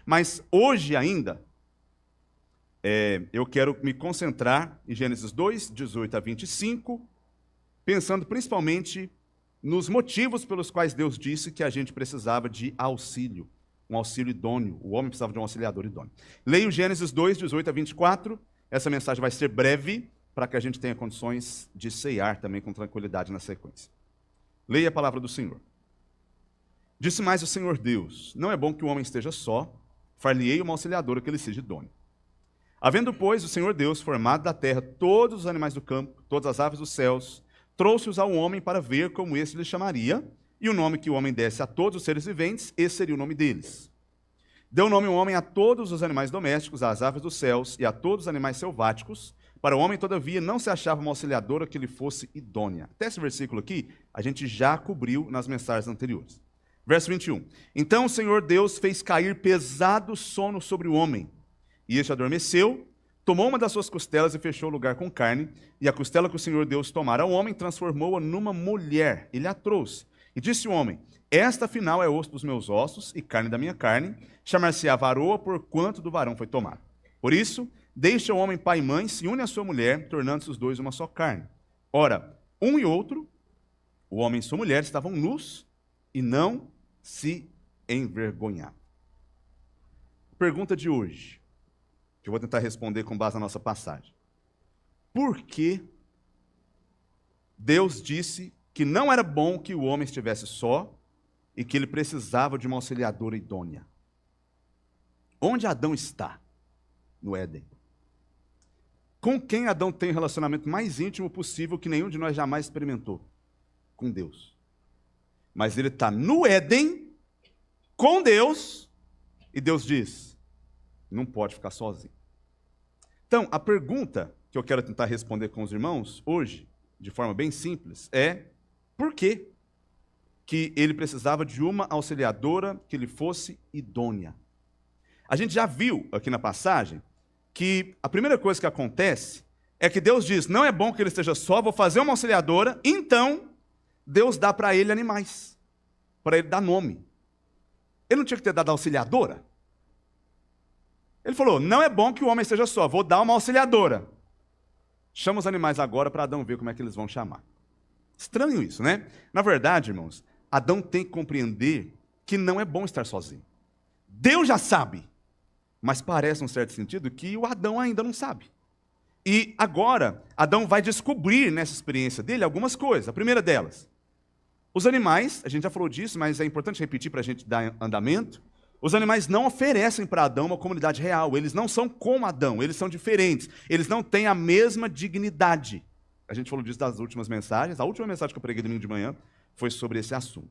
Mas hoje ainda, eu quero me concentrar em Gênesis 2, 18 a 25, pensando principalmente nos motivos pelos quais Deus disse que a gente precisava de auxílio, um auxílio idôneo. O homem precisava de um auxiliador idôneo. Leio Gênesis 2, 18 a 24. Essa mensagem vai ser breve, para que a gente tenha condições de ceiar também com tranquilidade na sequência. Leia a palavra do Senhor. Disse mais o Senhor Deus: não é bom que o homem esteja só, far-lhe-ei uma auxiliadora que lhe seja idônea. Havendo, pois, o Senhor Deus formado da terra todos os animais do campo, todas as aves dos céus, trouxe-os ao homem para ver como esse lhe chamaria, e o nome que o homem desse a todos os seres viventes, esse seria o nome deles. Deu nome o homem a todos os animais domésticos, às aves dos céus e a todos os animais selváticos. Para o homem, todavia, não se achava uma auxiliadora que lhe fosse idônea. Até esse versículo aqui, a gente já cobriu nas mensagens anteriores. Verso 21. Então o Senhor Deus fez cair pesado sono sobre o homem, e este adormeceu, tomou uma das suas costelas e fechou o lugar com carne, e a costela que o Senhor Deus tomara ao homem, transformou-a numa mulher, ele a trouxe. E disse o homem: esta afinal é osso dos meus ossos e carne da minha carne, chamar-se-á varoa, porquanto do varão foi tomado. Por isso, deixa o homem pai e mãe, se une à sua mulher, tornando-se os dois uma só carne. Ora, um e outro, o homem e sua mulher, estavam nus e não se envergonhavam. Pergunta de hoje, que eu vou tentar responder com base na nossa passagem. Por que Deus disse que não era bom que o homem estivesse só e que ele precisava de uma auxiliadora idônea? Onde Adão está? No Éden. Com quem Adão tem o relacionamento mais íntimo possível que nenhum de nós jamais experimentou? Com Deus. Mas ele está no Éden, com Deus, e Deus diz: não pode ficar sozinho. Então, a pergunta que eu quero tentar responder com os irmãos hoje, de forma bem simples, é: por que ele precisava de uma auxiliadora que lhe fosse idônea? A gente já viu aqui na passagem que a primeira coisa que acontece é que Deus diz: não é bom que ele esteja só, vou fazer uma auxiliadora. Então, Deus dá para ele animais, para ele dar nome. Ele não tinha que ter dado auxiliadora? Ele falou: não é bom que o homem esteja só, vou dar uma auxiliadora. Chama os animais agora para Adão ver como é que eles vão chamar. Estranho isso, né? Na verdade, irmãos, Adão tem que compreender que não é bom estar sozinho. Deus já sabe, mas parece, num certo sentido, que o Adão ainda não sabe. E agora, Adão vai descobrir nessa experiência dele algumas coisas. A primeira delas: os animais, a gente já falou disso, mas é importante repetir para a gente dar andamento. Os animais não oferecem para Adão uma comunidade real. Eles não são como Adão, eles são diferentes. Eles não têm a mesma dignidade. A gente falou disso das últimas mensagens. A última mensagem que eu preguei domingo de manhã foi sobre esse assunto.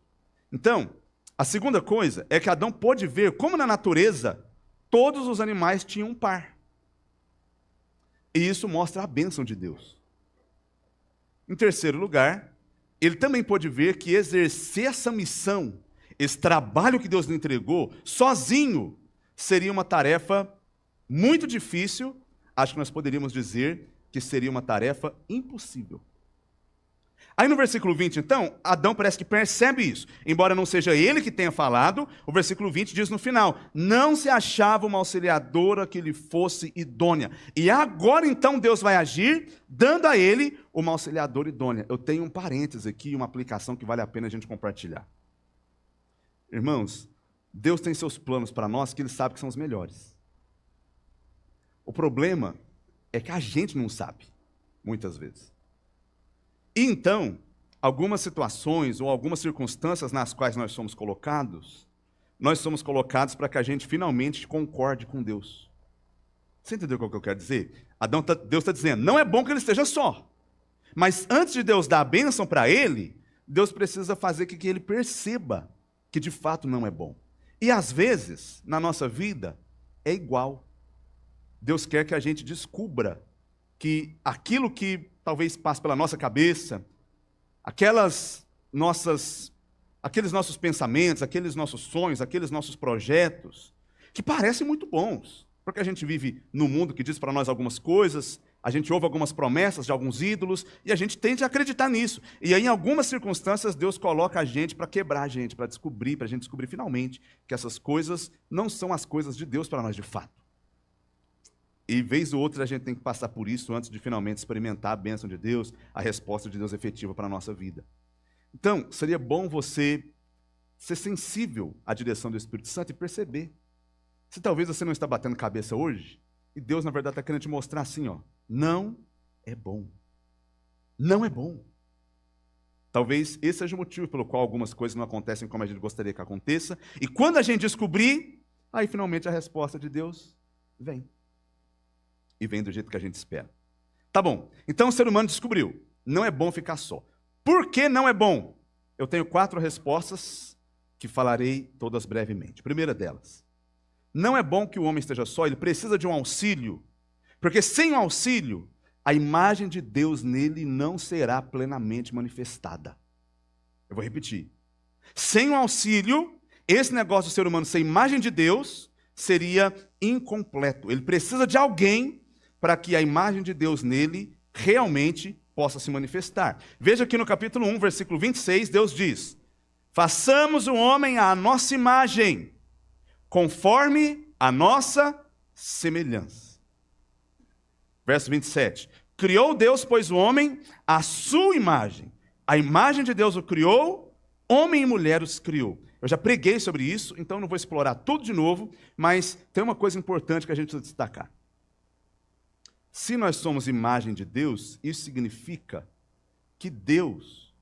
Então, a segunda coisa é que Adão pôde ver como na natureza todos os animais tinham um par. E isso mostra a bênção de Deus. Em terceiro lugar, ele também pôde ver que exercer essa missão, esse trabalho que Deus lhe entregou, sozinho, seria uma tarefa muito difícil. Acho que nós poderíamos dizer que seria uma tarefa impossível. Aí no versículo 20, então, Adão parece que percebe isso. Embora não seja ele que tenha falado, o versículo 20 diz no final: não se achava uma auxiliadora que lhe fosse idônea. E agora então Deus vai agir, dando a ele uma auxiliadora idônea. Eu tenho um parênteses aqui, uma aplicação que vale a pena a gente compartilhar. Irmãos, Deus tem seus planos para nós que Ele sabe que são os melhores. O problema é que a gente não sabe, muitas vezes. E então, algumas situações ou algumas circunstâncias nas quais nós somos colocados para que a gente finalmente concorde com Deus. Você entendeu o que eu quero dizer? Deus está dizendo: não é bom que ele esteja só. Mas antes de Deus dar a bênção para ele, Deus precisa fazer que ele perceba que de fato não é bom. E às vezes, na nossa vida, é igual. Deus quer que a gente descubra que aquilo que talvez passe pela nossa cabeça, aqueles nossos pensamentos, aqueles nossos sonhos, aqueles nossos projetos, que parecem muito bons, porque a gente vive num mundo que diz para nós algumas coisas, A gente ouve algumas promessas de alguns ídolos e a gente tende a acreditar nisso. E aí, em algumas circunstâncias, Deus coloca a gente para quebrar a gente, para a gente descobrir finalmente que essas coisas não são as coisas de Deus para nós de fato. E vez ou outra a gente tem que passar por isso antes de finalmente experimentar a bênção de Deus, a resposta de Deus efetiva para a nossa vida. Então, seria bom você ser sensível à direção do Espírito Santo e perceber. Se talvez você não está batendo cabeça hoje, e Deus, na verdade, está querendo te mostrar assim, ó, não é bom. Não é bom. Talvez esse seja o motivo pelo qual algumas coisas não acontecem como a gente gostaria que aconteça. E quando a gente descobrir, aí finalmente a resposta de Deus vem. E vem do jeito que a gente espera. Tá bom, então o ser humano descobriu, não é bom ficar só. Por que não é bom? Eu tenho 4 respostas que falarei todas brevemente. Primeira delas, não é bom que o homem esteja só, ele precisa de um auxílio. Porque sem o auxílio, a imagem de Deus nele não será plenamente manifestada. Eu vou repetir. Sem o auxílio, esse negócio do ser humano ser imagem de Deus seria incompleto. Ele precisa de alguém para que a imagem de Deus nele realmente possa se manifestar. Veja aqui no capítulo 1, versículo 26, Deus diz: façamos o homem à nossa imagem, conforme a nossa semelhança. Verso 27. Criou Deus, pois, o homem à sua imagem. A imagem de Deus o criou, homem e mulher os criou. Eu já preguei sobre isso, então não vou explorar tudo de novo, mas tem uma coisa importante que a gente precisa destacar. Se nós somos imagem de Deus, isso significa que Deus,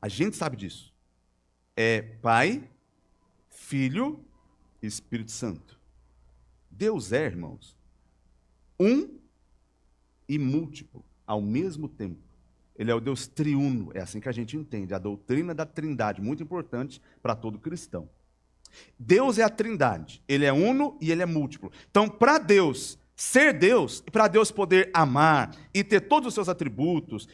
a gente sabe disso, é Pai, Filho e Espírito Santo. Deus é, irmãos, um e múltiplo ao mesmo tempo. Ele é o Deus triuno, é assim que a gente entende, a doutrina da trindade, muito importante para todo cristão. Deus é a trindade, ele é uno e ele é múltiplo. Então, para Deus ser Deus, e para Deus poder amar e ter todos os seus atributos,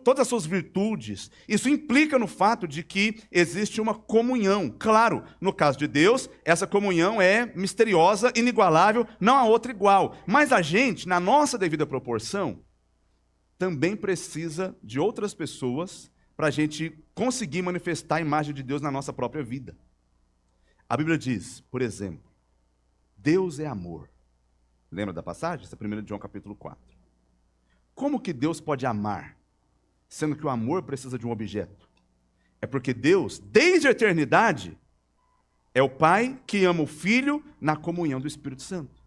todas as suas virtudes, isso implica no fato de que existe uma comunhão. Claro, no caso de Deus, essa comunhão é misteriosa, inigualável, não há outra igual. Mas a gente, na nossa devida proporção, também precisa de outras pessoas para a gente conseguir manifestar a imagem de Deus na nossa própria vida. A Bíblia diz, por exemplo, Deus é amor. Lembra da passagem? Essa é 1 João capítulo 4. Como que Deus pode amar, sendo que o amor precisa de um objeto? É porque Deus, desde a eternidade, é o Pai que ama o Filho na comunhão do Espírito Santo.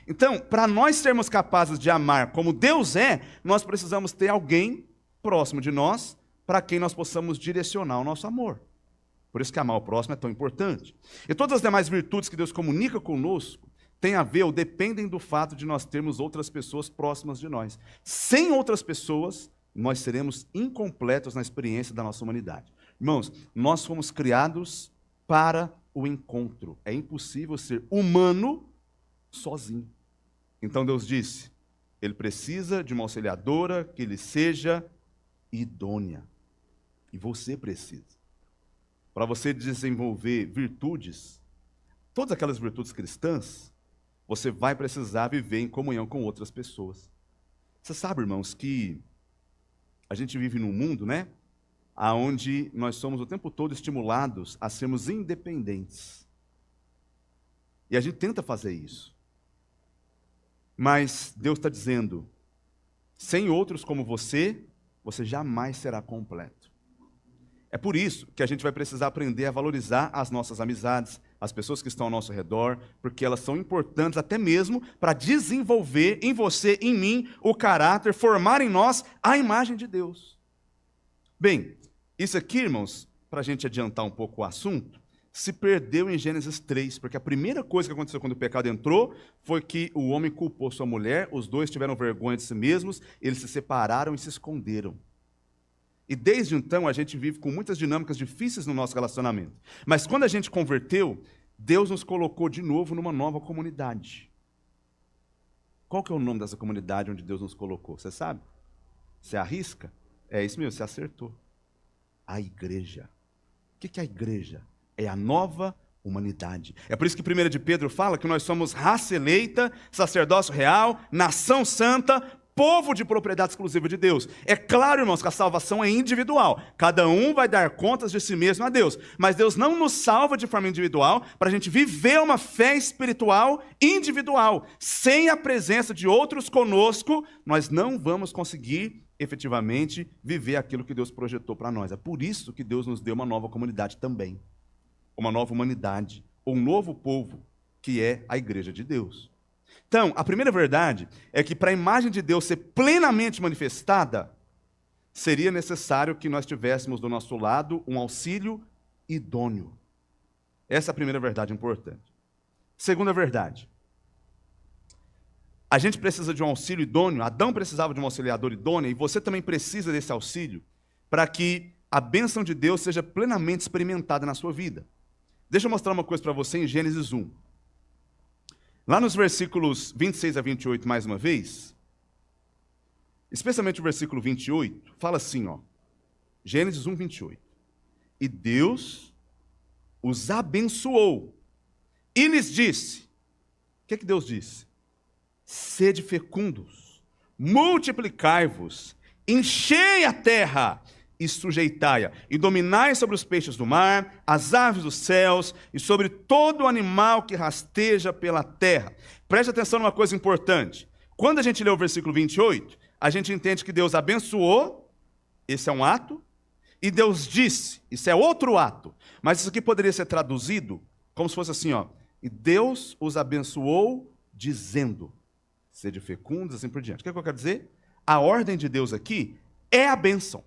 Então, para nós sermos capazes de amar como Deus é, nós precisamos ter alguém próximo de nós para quem nós possamos direcionar o nosso amor. Por isso que amar o próximo é tão importante. E todas as demais virtudes que Deus comunica conosco têm a ver ou dependem do fato de nós termos outras pessoas próximas de nós. Sem outras pessoas, nós seremos incompletos na experiência da nossa humanidade. Irmãos, nós fomos criados para o encontro. É impossível ser humano sozinho. Então Deus disse, ele precisa de uma auxiliadora que lhe seja idônea. E você precisa. Para você desenvolver virtudes, todas aquelas virtudes cristãs, você vai precisar viver em comunhão com outras pessoas. Você sabe, irmãos, que a gente vive num mundo, né, onde nós somos o tempo todo estimulados a sermos independentes. E a gente tenta fazer isso. Mas Deus está dizendo, sem outros como você jamais será completo. É por isso que a gente vai precisar aprender a valorizar as nossas amizades, as pessoas que estão ao nosso redor, porque elas são importantes até mesmo para desenvolver em você, em mim, o caráter, formar em nós a imagem de Deus. Bem, isso aqui, irmãos, para a gente adiantar um pouco o assunto, se perdeu em Gênesis 3, porque a primeira coisa que aconteceu quando o pecado entrou foi que o homem culpou sua mulher, os dois tiveram vergonha de si mesmos, eles se separaram e se esconderam. E desde então a gente vive com muitas dinâmicas difíceis no nosso relacionamento. Mas quando a gente converteu, Deus nos colocou de novo numa nova comunidade. Qual que é o nome dessa comunidade onde Deus nos colocou? Você sabe? Você arrisca? É isso mesmo, você acertou. A igreja. O que é a igreja? É a nova humanidade. É por isso que 1 de Pedro fala que nós somos raça eleita, sacerdócio real, nação santa, povo de propriedade exclusiva de Deus. É claro, irmãos, que a salvação é individual. Cada um vai dar contas de si mesmo a Deus. Mas Deus não nos salva de forma individual para a gente viver uma fé espiritual individual. Sem a presença de outros conosco, nós não vamos conseguir efetivamente viver aquilo que Deus projetou para nós. É por isso que Deus nos deu uma nova comunidade também. Uma nova humanidade, um novo povo, que é a igreja de Deus. Então, a primeira verdade é que para a imagem de Deus ser plenamente manifestada, seria necessário que nós tivéssemos do nosso lado um auxílio idôneo. Essa é a primeira verdade importante. Segunda verdade. A gente precisa de um auxílio idôneo, Adão precisava de um auxiliador idôneo, e você também precisa desse auxílio para que a bênção de Deus seja plenamente experimentada na sua vida. Deixa eu mostrar uma coisa para você em Gênesis 1. Lá nos versículos 26 a 28, mais uma vez, especialmente o versículo 28, fala assim, ó, Gênesis 1, 28. E Deus os abençoou e lhes disse, o que Deus disse? Sede fecundos, multiplicai-vos, enchei a terra e sujeitai-a, e dominai sobre os peixes do mar, as aves dos céus, e sobre todo animal que rasteja pela terra. Preste atenção numa coisa importante. Quando a gente lê o versículo 28, a gente entende que Deus abençoou, esse é um ato, e Deus disse, isso é outro ato. Mas isso aqui poderia ser traduzido como se fosse assim, ó, e Deus os abençoou dizendo, sede fecundos, assim por diante. O que eu quero dizer? A ordem de Deus aqui é a bênção.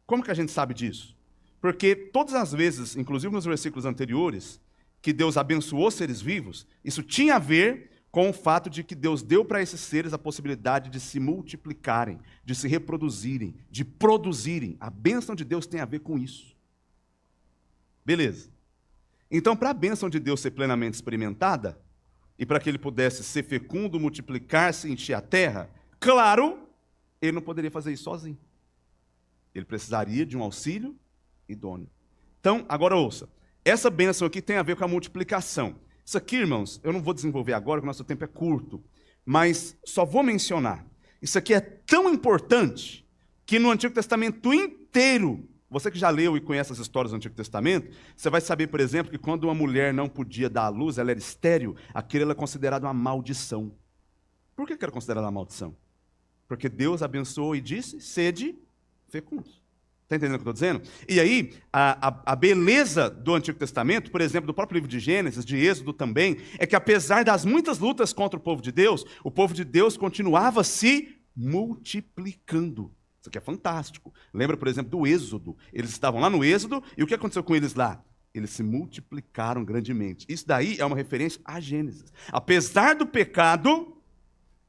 Como que a gente sabe disso? Porque todas as vezes, inclusive nos versículos anteriores, que Deus abençoou seres vivos, isso tinha a ver com o fato de que Deus deu para esses seres a possibilidade de se multiplicarem, de se reproduzirem, de produzirem. A bênção de Deus tem a ver com isso. Beleza. Então, para a bênção de Deus ser plenamente experimentada, e para que ele pudesse ser fecundo, multiplicar-se, encher a terra, claro, ele não poderia fazer isso sozinho. Ele precisaria de um auxílio idôneo. Então, agora ouça. Essa bênção aqui tem a ver com a multiplicação. Isso aqui, irmãos, eu não vou desenvolver agora, porque o nosso tempo é curto. Mas só vou mencionar. Isso aqui é tão importante que no Antigo Testamento inteiro, você que já leu e conhece as histórias do Antigo Testamento, você vai saber, por exemplo, que quando uma mulher não podia dar à luz, ela era estéril, aquilo era considerado uma maldição. Por que era considerado uma maldição? Porque Deus abençoou e disse, sede fecundos. Está entendendo o que eu estou dizendo? E aí, a beleza do Antigo Testamento, por exemplo, do próprio livro de Gênesis, de Êxodo também, é que apesar das muitas lutas contra o povo de Deus continuava se multiplicando. Isso aqui é fantástico. Lembra, por exemplo, do Êxodo. Eles estavam lá no Êxodo, e o que aconteceu com eles lá? Eles se multiplicaram grandemente. Isso daí é uma referência a Gênesis. Apesar do pecado,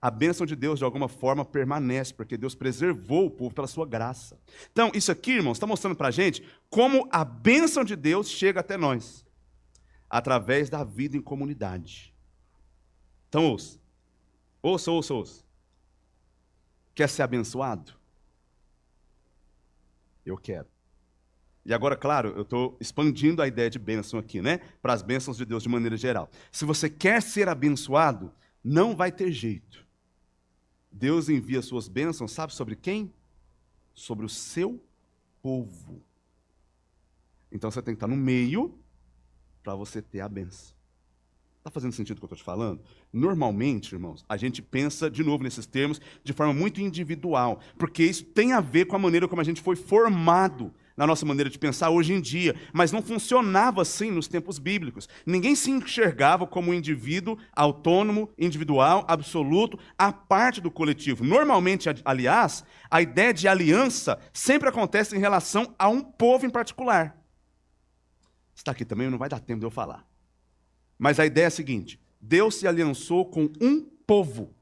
a bênção de Deus, de alguma forma, permanece, porque Deus preservou o povo pela sua graça. Então, isso aqui, irmãos, está mostrando para a gente como a bênção de Deus chega até nós, através da vida em comunidade. Então, ouça. Ouça. Quer ser abençoado? Eu quero. E agora, claro, eu estou expandindo a ideia de bênção aqui, né? Para as bênçãos de Deus de maneira geral. Se você quer ser abençoado, não vai ter jeito. Deus envia suas bênçãos, sabe sobre quem? Sobre o seu povo. Então você tem que estar no meio para você ter a bênção. Está fazendo sentido o que eu estou te falando? Normalmente, irmãos, a gente pensa, de novo, nesses termos, de forma muito individual, porque isso tem a ver com a maneira como a gente foi formado na nossa maneira de pensar hoje em dia, mas não funcionava assim nos tempos bíblicos. Ninguém se enxergava como um indivíduo autônomo, individual, absoluto, à parte do coletivo. Normalmente, aliás, a ideia de aliança sempre acontece em relação a um povo em particular. Está aqui também, não vai dar tempo de eu falar. Mas a ideia é a seguinte: Deus se aliançou com um povo,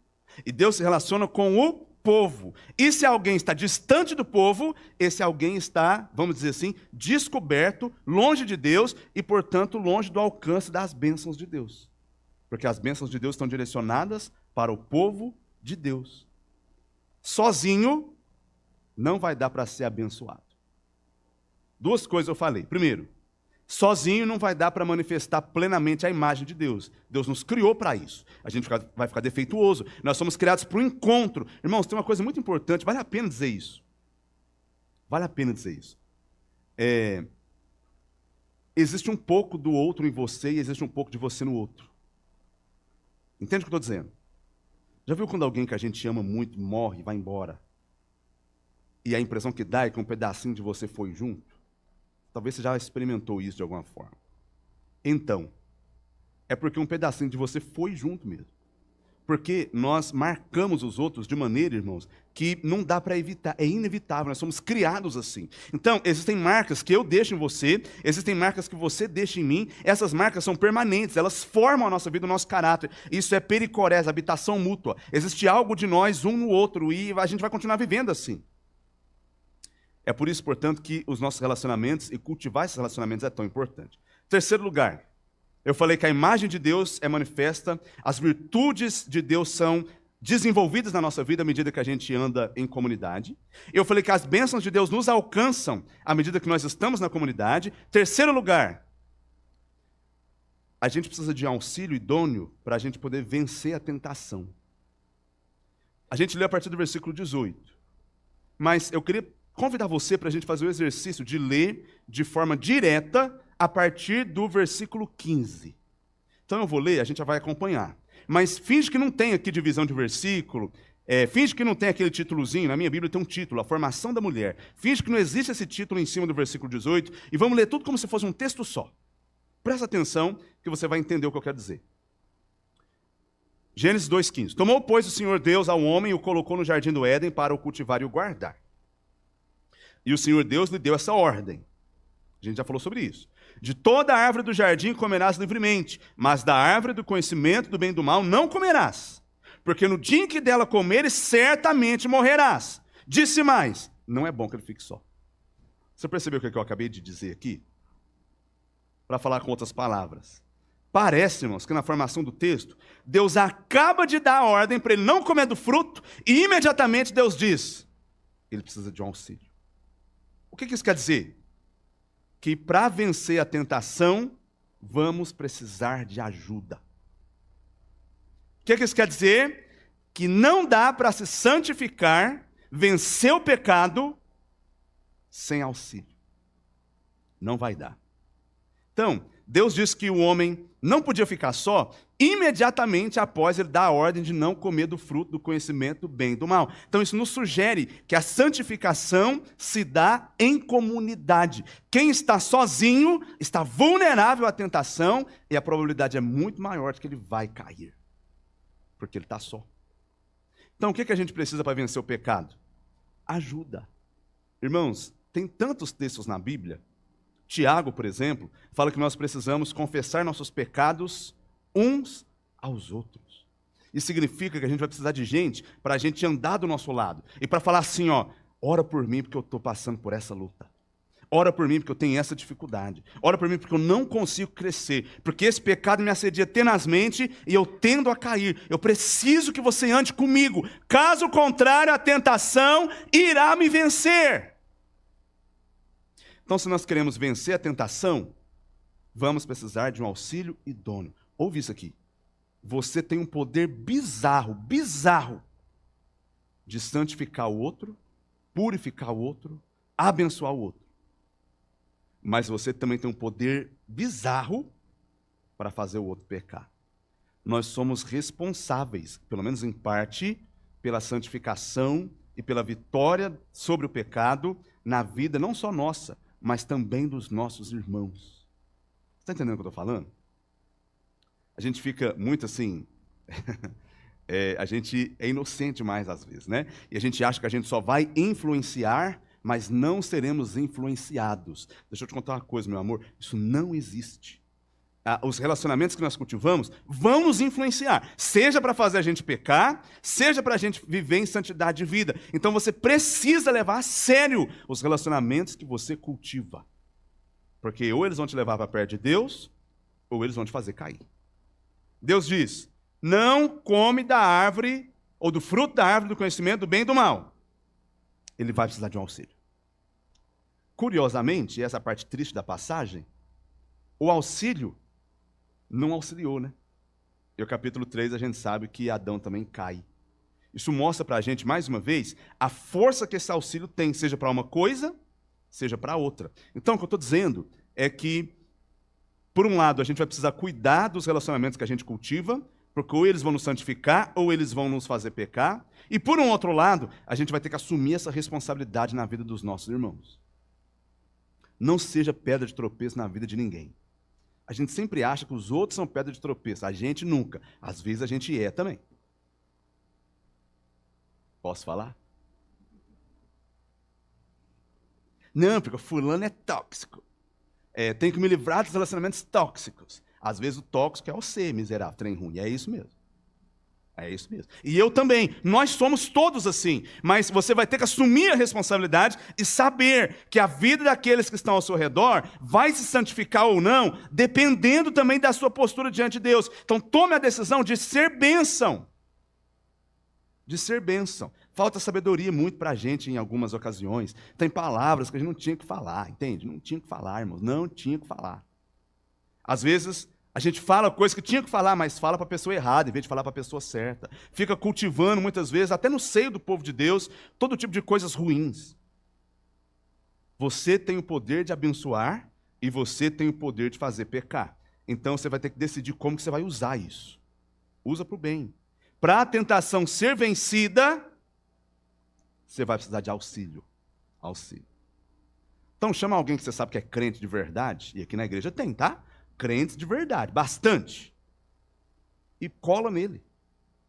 e Deus se relaciona com o povo. E se alguém está distante do povo, esse alguém está, vamos dizer assim, descoberto, longe de Deus e, portanto, longe do alcance das bênçãos de Deus. Porque as bênçãos de Deus estão direcionadas para o povo de Deus. Sozinho, não vai dar para ser abençoado. Duas coisas eu falei. Primeiro, Sozinho não vai dar para manifestar plenamente a imagem de Deus. Deus nos criou para isso. A gente vai ficar defeituoso. Nós somos criados para o encontro. Irmãos, tem uma coisa muito importante, vale a pena dizer isso. Vale a pena dizer isso. Existe um pouco do outro em você e existe um pouco de você no outro. Entende o que eu estou dizendo? Já viu quando alguém que a gente ama muito morre e vai embora? E a impressão que dá é que um pedacinho de você foi junto? Talvez você já experimentou isso de alguma forma. Então, é porque um pedacinho de você foi junto mesmo. Porque nós marcamos os outros de maneira, irmãos, que não dá para evitar, é inevitável, nós somos criados assim. Então, existem marcas que eu deixo em você, existem marcas que você deixa em mim, essas marcas são permanentes, elas formam a nossa vida, o nosso caráter. Isso é pericorés, habitação mútua. Existe algo de nós, um no outro, e a gente vai continuar vivendo assim. É por isso, portanto, que os nossos relacionamentos e cultivar esses relacionamentos é tão importante. Terceiro lugar, eu falei que a imagem de Deus é manifesta, as virtudes de Deus são desenvolvidas na nossa vida à medida que a gente anda em comunidade. Eu falei que as bênçãos de Deus nos alcançam à medida que nós estamos na comunidade. Terceiro lugar, a gente precisa de auxílio idôneo para a gente poder vencer a tentação. A gente lê a partir do versículo 18. Mas eu queria convidar você para a gente fazer o exercício de ler de forma direta a partir do versículo 15. Então eu vou ler, a gente já vai acompanhar. Mas finge que não tem aqui divisão de versículo, finge que não tem aquele títulozinho, na minha Bíblia tem um título, a formação da mulher. Finge que não existe esse título em cima do versículo 18 e vamos ler tudo como se fosse um texto só. Presta atenção que você vai entender o que eu quero dizer. Gênesis 2,15. Tomou, pois, o Senhor Deus ao homem e o colocou no jardim do Éden para o cultivar e o guardar. E o Senhor Deus lhe deu essa ordem. A gente já falou sobre isso. De toda a árvore do jardim comerás livremente, mas da árvore do conhecimento do bem e do mal não comerás, porque no dia em que dela comeres, certamente morrerás. Disse mais, não é bom que ele fique só. Você percebeu o que eu acabei de dizer aqui? Para falar com outras palavras. Parece, irmãos, que na formação do texto, Deus acaba de dar a ordem para ele não comer do fruto, e imediatamente Deus diz, ele precisa de um auxílio. O que isso quer dizer? Que para vencer a tentação, vamos precisar de ajuda. O que isso quer dizer? Que não dá para se santificar, vencer o pecado, sem auxílio. Não vai dar. Então, Deus disse que o homem não podia ficar só, imediatamente após ele dar a ordem de não comer do fruto do conhecimento do bem e do mal. Então isso nos sugere que a santificação se dá em comunidade. Quem está sozinho está vulnerável à tentação e a probabilidade é muito maior de que ele vai cair, porque ele está só. Então o que a gente precisa para vencer o pecado? Ajuda. Irmãos, tem tantos textos na Bíblia. Tiago, por exemplo, fala que nós precisamos confessar nossos pecados uns aos outros. Isso significa que a gente vai precisar de gente para a gente andar do nosso lado. E para falar assim, ora por mim porque eu estou passando por essa luta. Ora por mim porque eu tenho essa dificuldade. Ora por mim porque eu não consigo crescer. Porque esse pecado me assedia tenazmente e eu tendo a cair. Eu preciso que você ande comigo. Caso contrário, a tentação irá me vencer. Então, se nós queremos vencer a tentação, vamos precisar de um auxílio idôneo. Ouve isso aqui. Você tem um poder bizarro de santificar o outro, purificar o outro, abençoar o outro. Mas você também tem um poder bizarro para fazer o outro pecar. Nós somos responsáveis, pelo menos em parte, pela santificação e pela vitória sobre o pecado na vida não só nossa, mas também dos nossos irmãos. Você está entendendo o que eu estou falando? A gente fica muito assim, a gente é inocente mais às vezes, né? E a gente acha que a gente só vai influenciar, mas não seremos influenciados. Deixa eu te contar uma coisa, meu amor, isso não existe. Os relacionamentos que nós cultivamos vão nos influenciar, seja para fazer a gente pecar, seja para a gente viver em santidade de vida. Então você precisa levar a sério os relacionamentos que você cultiva. Porque ou eles vão te levar para perto de Deus, ou eles vão te fazer cair. Deus diz, não come da árvore, ou do fruto da árvore do conhecimento do bem e do mal. Ele vai precisar de um auxílio. Curiosamente, essa é a parte triste da passagem, O auxílio não auxiliou, né? E o capítulo 3 a gente sabe que Adão também cai. Isso mostra para a gente, mais uma vez, a força que esse auxílio tem, seja para uma coisa, seja para outra. Então, o que eu estou dizendo é que, por um lado, a gente vai precisar cuidar dos relacionamentos que a gente cultiva, porque ou eles vão nos santificar, ou eles vão nos fazer pecar. E, por um outro lado, a gente vai ter que assumir essa responsabilidade na vida dos nossos irmãos. Não seja pedra de tropeço na vida de ninguém. A gente sempre acha que os outros são pedra de tropeço. A gente nunca. Às vezes a gente é também. Posso falar? Não, porque fulano é tóxico. Tenho que me livrar dos relacionamentos tóxicos. Às vezes o tóxico é você, miserável, trem ruim. É isso mesmo. É isso mesmo. E eu também. Nós somos todos assim. Mas você vai ter que assumir a responsabilidade e saber que a vida daqueles que estão ao seu redor vai se santificar ou não, dependendo também da sua postura diante de Deus. Então tome a decisão de ser bênção. De ser bênção. Falta sabedoria muito para a gente em algumas ocasiões. Tem palavras que a gente não tinha que falar, entende? Não tinha que falar, irmãos. Não tinha que falar. Às vezes, a gente fala coisas que tinha que falar, mas fala para a pessoa errada, em vez de falar para a pessoa certa. Fica cultivando, muitas vezes, até no seio do povo de Deus, todo tipo de coisas ruins. Você tem o poder de abençoar e você tem o poder de fazer pecar. Então, você vai ter que decidir como que você vai usar isso. Usa para o bem. Para a tentação ser vencida, você vai precisar de auxílio. Auxílio. Então chama alguém que você sabe que é crente de verdade, e aqui na igreja tem, tá? Crentes de verdade, bastante. E cola nele.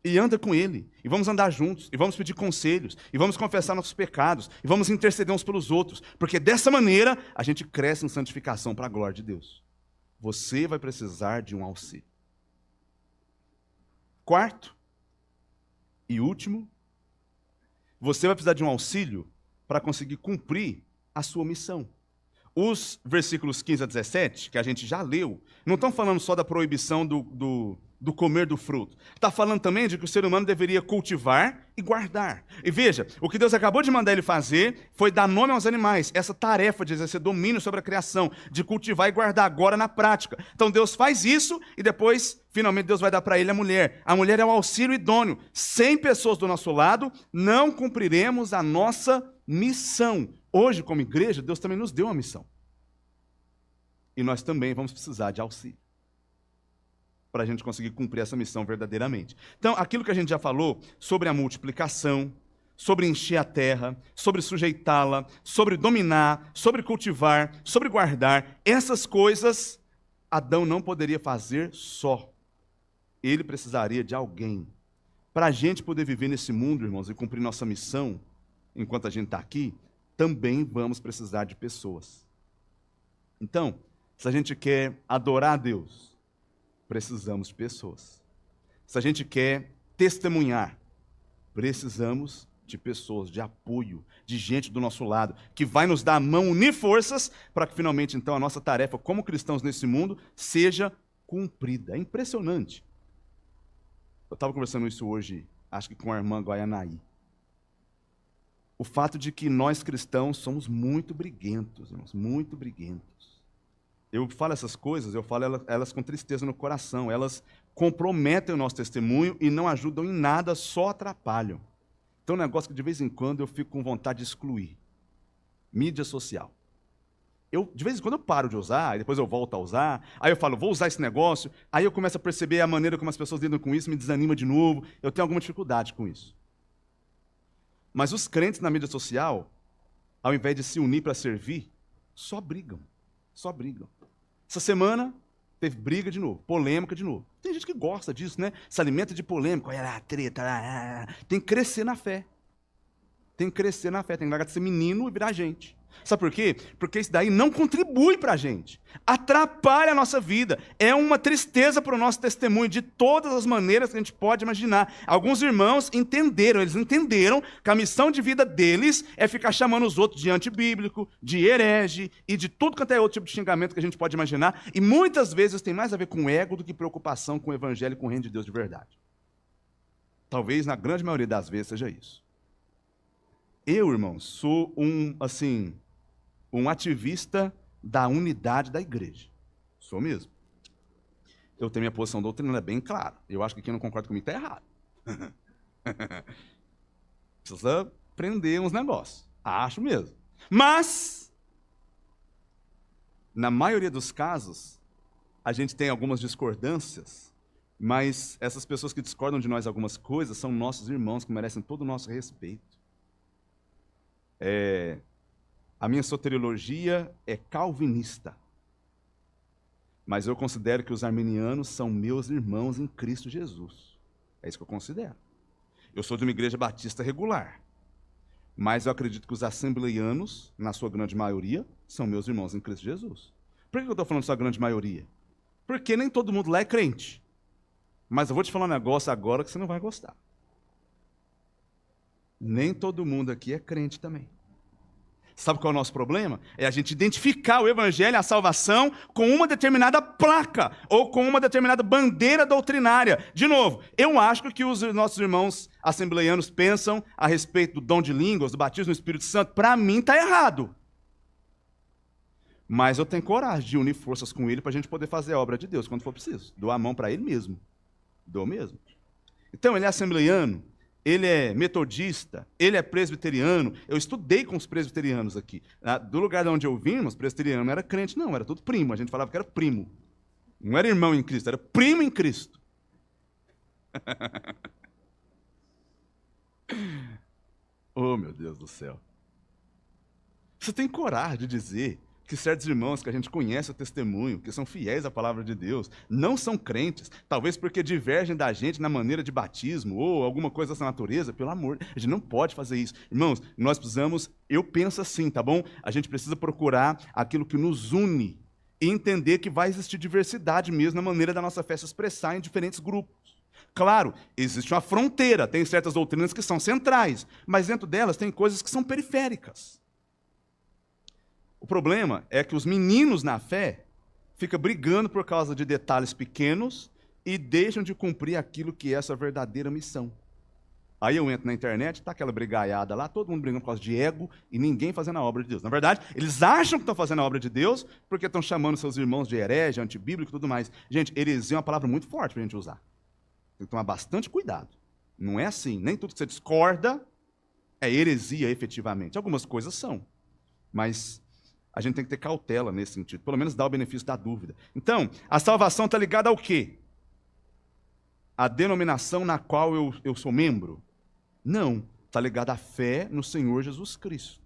E anda com ele. E vamos andar juntos. E vamos pedir conselhos. E vamos confessar nossos pecados. E vamos interceder uns pelos outros. Porque dessa maneira a gente cresce em santificação para a glória de Deus. Você vai precisar de um auxílio. Quarto e último, você vai precisar de um auxílio para conseguir cumprir a sua missão. Os versículos 15 a 17, que a gente já leu, não estão falando só da proibição do comer do fruto. Está falando também de que o ser humano deveria cultivar e guardar. E veja, o que Deus acabou de mandar ele fazer foi dar nome aos animais. Essa tarefa de exercer domínio sobre a criação, de cultivar e guardar agora na prática. Então Deus faz isso e depois, finalmente, Deus vai dar para ele a mulher. A mulher é o auxílio idôneo. Sem pessoas do nosso lado, não cumpriremos a nossa missão. Hoje, como igreja, Deus também nos deu uma missão. E nós também vamos precisar de auxílio para a gente conseguir cumprir essa missão verdadeiramente. Então, aquilo que a gente já falou sobre a multiplicação, sobre encher a terra, sobre sujeitá-la, sobre dominar, sobre cultivar, sobre guardar, essas coisas Adão não poderia fazer só. Ele precisaria de alguém. Para a gente poder viver nesse mundo, irmãos, e cumprir nossa missão, enquanto a gente está aqui, também vamos precisar de pessoas. Então, se a gente quer adorar a Deus, precisamos de pessoas. Se a gente quer testemunhar, precisamos de pessoas, de apoio, de gente do nosso lado, que vai nos dar a mão, unir forças, para que finalmente, então, a nossa tarefa como cristãos nesse mundo seja cumprida. É impressionante. Eu estava conversando isso hoje, acho que com a irmã Guaianaí. O fato de que nós cristãos somos muito briguentos, irmãos, muito briguentos. Eu falo essas coisas, eu falo elas com tristeza no coração. Elas comprometem o nosso testemunho e não ajudam em nada, só atrapalham. Então é um negócio que de vez em quando eu fico com vontade de excluir. Mídia social. De vez em quando eu paro de usar, e depois eu volto a usar, aí eu falo, vou usar esse negócio, aí eu começo a perceber a maneira como as pessoas lidam com isso, me desanima de novo, eu tenho alguma dificuldade com isso. Mas os crentes na mídia social, ao invés de se unir para servir, só brigam. Só brigam. Essa semana teve briga de novo, polêmica de novo. Tem gente que gosta disso, né? Se alimenta de polêmica, olha treta. Tem que crescer na fé. Tem que crescer na fé, tem que largar de ser menino e virar gente. Sabe por quê? Porque isso daí não contribui para a gente. Atrapalha a nossa vida. É uma tristeza para o nosso testemunho, de todas as maneiras que a gente pode imaginar. Alguns irmãos eles entenderam que a missão de vida deles é ficar chamando os outros de antibíblico, de herege e de tudo quanto é outro tipo de xingamento que a gente pode imaginar. E muitas vezes tem mais a ver com ego do que preocupação com o evangelho e com o reino de Deus de verdade. Talvez na grande maioria das vezes seja isso. Eu, irmãos, sou um ativista da unidade da igreja. Sou mesmo. Eu tenho minha posição doutrinária bem clara. Eu acho que quem não concorda comigo está errado. Precisa aprender uns negócios. Acho mesmo. Mas, na maioria dos casos, a gente tem algumas discordâncias, mas essas pessoas que discordam de nós algumas coisas são nossos irmãos que merecem todo o nosso respeito. A minha soteriologia é calvinista, mas eu considero que os arminianos são meus irmãos em Cristo Jesus. É isso que eu considero. Eu sou de uma igreja batista regular, mas eu acredito que os assembleianos, na sua grande maioria, são meus irmãos em Cristo Jesus. Por que eu estou falando sua grande maioria? Porque nem todo mundo lá é crente. Mas eu vou te falar um negócio agora que você não vai gostar. Nem todo mundo aqui é crente também. Sabe qual é o nosso problema? É a gente identificar o evangelho, a salvação, com uma determinada placa, ou com uma determinada bandeira doutrinária. De novo, eu acho que os nossos irmãos assembleianos pensam a respeito do dom de línguas, do batismo no Espírito Santo, para mim está errado. Mas eu tenho coragem de unir forças com ele para a gente poder fazer a obra de Deus quando for preciso. Dou a mão para ele mesmo. Dou mesmo. Então, ele é assembleiano, ele é metodista, ele é presbiteriano. Eu estudei com os presbiterianos aqui. Do lugar de onde eu vim, os presbiterianos não era crente, não, era tudo primo. A gente falava que era primo. Não era irmão em Cristo, era primo em Cristo. Oh, meu Deus do céu. Você tem coragem de dizer que certos irmãos que a gente conhece o testemunho, que são fiéis à palavra de Deus, não são crentes, talvez porque divergem da gente na maneira de batismo ou alguma coisa dessa natureza? Pelo amor, a gente não pode fazer isso. Irmãos, nós precisamos, eu penso assim, tá bom? A gente precisa procurar aquilo que nos une e entender que vai existir diversidade mesmo na maneira da nossa fé se expressar em diferentes grupos. Claro, existe uma fronteira, tem certas doutrinas que são centrais, mas dentro delas tem coisas que são periféricas. O problema é que os meninos na fé ficam brigando por causa de detalhes pequenos e deixam de cumprir aquilo que é a sua verdadeira missão. Aí eu entro na internet, está aquela brigaiada lá, todo mundo brigando por causa de ego e ninguém fazendo a obra de Deus. Na verdade, eles acham que estão fazendo a obra de Deus porque estão chamando seus irmãos de herege, antibíblico e tudo mais. Gente, heresia é uma palavra muito forte para a gente usar. Tem que tomar bastante cuidado. Não é assim, nem tudo que você discorda é heresia efetivamente. Algumas coisas são, mas a gente tem que ter cautela nesse sentido, pelo menos dar o benefício da dúvida. Então, a salvação está ligada ao quê? A denominação na qual eu sou membro? Não, está ligada à fé no Senhor Jesus Cristo.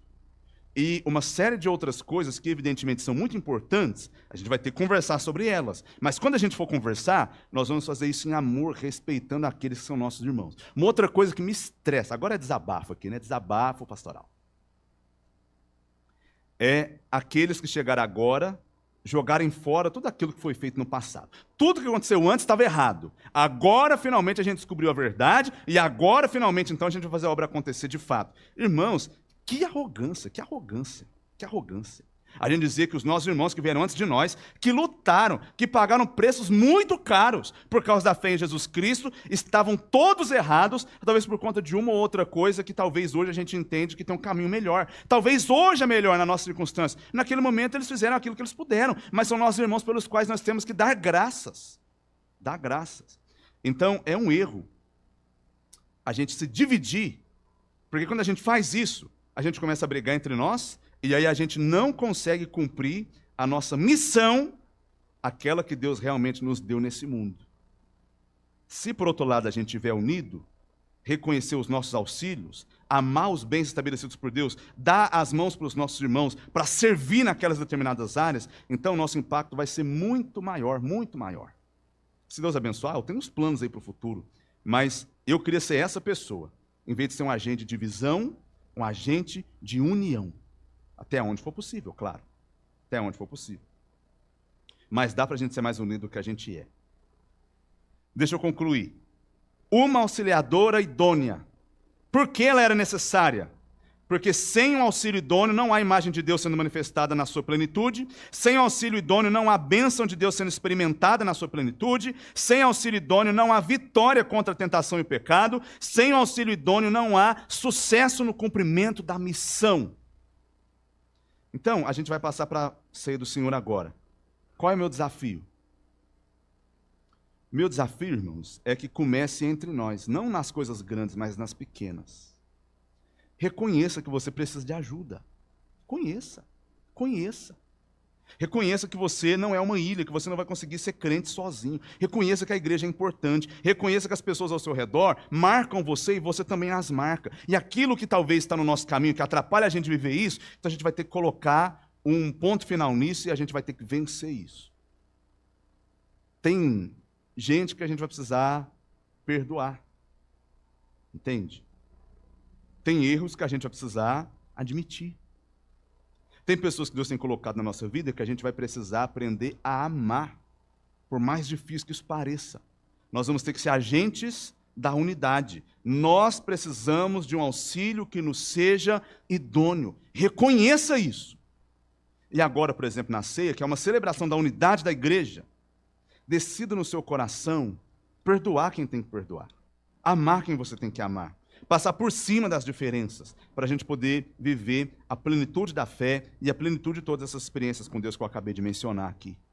E uma série de outras coisas que evidentemente são muito importantes, a gente vai ter que conversar sobre elas. Mas quando a gente for conversar, nós vamos fazer isso em amor, respeitando aqueles que são nossos irmãos. Uma outra coisa que me estressa, agora é desabafo aqui, né? Desabafo pastoral. É aqueles que chegaram agora, jogarem fora tudo aquilo que foi feito no passado. Tudo que aconteceu antes estava errado. Agora, finalmente, a gente descobriu a verdade, e agora, finalmente, então, a gente vai fazer a obra acontecer de fato. Irmãos, que arrogância, que arrogância, que arrogância. A gente dizer que os nossos irmãos que vieram antes de nós, que lutaram, que pagaram preços muito caros por causa da fé em Jesus Cristo, estavam todos errados, talvez por conta de uma ou outra coisa que talvez hoje a gente entende que tem um caminho melhor. Talvez hoje é melhor na nossa circunstância. Naquele momento eles fizeram aquilo que eles puderam, mas são nossos irmãos pelos quais nós temos que dar graças. Dar graças. Então, é um erro a gente se dividir, porque quando a gente faz isso, a gente começa a brigar entre nós, e aí a gente não consegue cumprir a nossa missão, aquela que Deus realmente nos deu nesse mundo. Se, por outro lado, a gente estiver unido, reconhecer os nossos auxílios, amar os bens estabelecidos por Deus, dar as mãos para os nossos irmãos, para servir naquelas determinadas áreas, então o nosso impacto vai ser muito maior, muito maior. Se Deus abençoar, eu tenho uns planos aí para o futuro, mas eu queria ser essa pessoa, em vez de ser um agente de divisão, um agente de união. Até onde for possível, claro. Até onde for possível. Mas dá para a gente ser mais unido do que a gente é. Deixa eu concluir. Uma auxiliadora idônea. Por que ela era necessária? Porque sem um auxílio idôneo não há imagem de Deus sendo manifestada na sua plenitude. Sem auxílio idôneo não há bênção de Deus sendo experimentada na sua plenitude. Sem auxílio idôneo não há vitória contra a tentação e o pecado. Sem auxílio idôneo não há sucesso no cumprimento da missão. Então, a gente vai passar para a ceia do Senhor agora. Qual é o meu desafio? Meu desafio, irmãos, é que comece entre nós, não nas coisas grandes, mas nas pequenas. Reconheça que você precisa de ajuda. Conheça. Reconheça que você não é uma ilha, que você não vai conseguir ser crente sozinho. Reconheça que a igreja é importante. Reconheça que as pessoas ao seu redor marcam você e você também as marca. E aquilo que talvez está no nosso caminho, que atrapalha a gente viver isso, então a gente vai ter que colocar um ponto final nisso e a gente vai ter que vencer isso. Tem gente que a gente vai precisar perdoar. Entende? Tem erros que a gente vai precisar admitir. Tem pessoas que Deus tem colocado na nossa vida que a gente vai precisar aprender a amar, por mais difícil que isso pareça. Nós vamos ter que ser agentes da unidade. Nós precisamos de um auxílio que nos seja idôneo. Reconheça isso. E agora, por exemplo, na ceia, que é uma celebração da unidade da igreja, decida no seu coração perdoar quem tem que perdoar. Amar quem você tem que amar. Passar por cima das diferenças, para a gente poder viver a plenitude da fé e a plenitude de todas essas experiências com Deus que eu acabei de mencionar aqui.